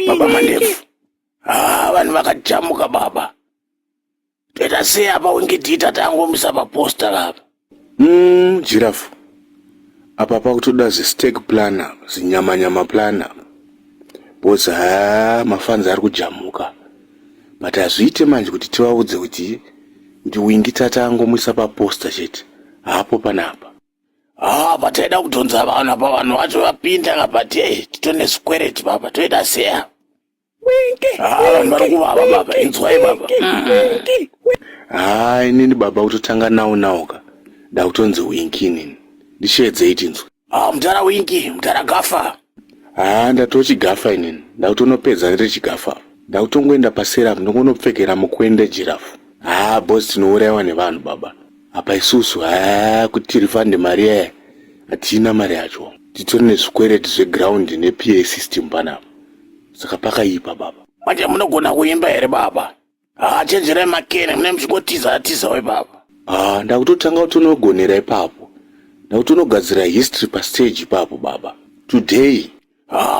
Baba Mandevu. Vanhu vakajamuka baba. Toita sei apa wingi tiita tangomisa paposta apa? Giraffe. Apa pakutoda steak plan apa, zinyama plan apa. Boza mafanzi ari kujamuka. But azviite manje kuti tivaudze kuti wingi tatangomisa paposta chete. Hapo panapa. Pataida kutonza vanhu apa vanhu vacho vapinda ngapati titone squareti baba toita sei apa? Vanhu vari kuvava baba inzwai baba. Inini baba kutotanga nawo-nawoka. Ndakutonzi wingi inini. Ndishedze itinzwe. Mutara wingi, mutara gafa. Ndatochigafa inini. Ndakutonopedza ndechigafa. Ndakutongoenda pasera ndongonopfekera mukwende Giraffe. Bosi tinourayiwa nevanhu baba. Apa isusu kuti tirifande mari yaya. Hatina mari yacho. Titori nezvikwereti zveground nePA system panapa. Saka pakaipa baba. Manje munogona kuimba here baba? Chenjerai makene mune muchingotiza we baba. Ndakutotanga kutonogonera ipapo. Ndakutonogadzira history pastage ipapo baba. Today.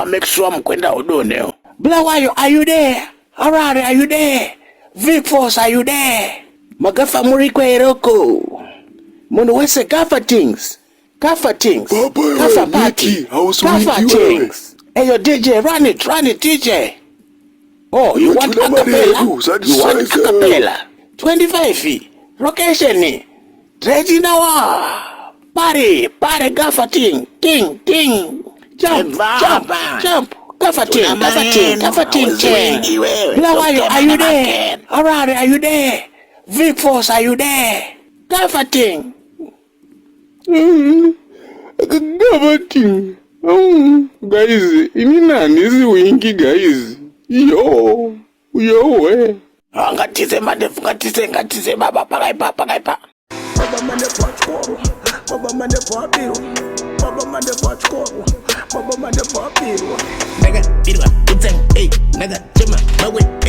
Make sure mukwenda udonewo. Bulawayo, are you there? Harare, are you there? Vic Force, are you there? Magafa muriko eroko. Munhu wese gafa things. Gafa things. Gafa party. Gafa things. Hey, yo DJ, run it DJ. Oh, you want acapella? You want acapella? 25. Location. Regina wa. Party, gafa ting. Jump. Gafa ting. Bulawayo, are you there? Harare, are you there? Vic Force, are you there? Gafa ting. Gafa ting. Guys, inani is wingi guys. Yo. Ngatize Mandevu, ngatize baba pakaipa. Baba Mandevu wachikoro. Baba Mandevu wabiru. Baba Mandevu wachikoro. Baba Mandevu wabiru. Nigga, birwa, utseng, hey, nigga, chima, mawe.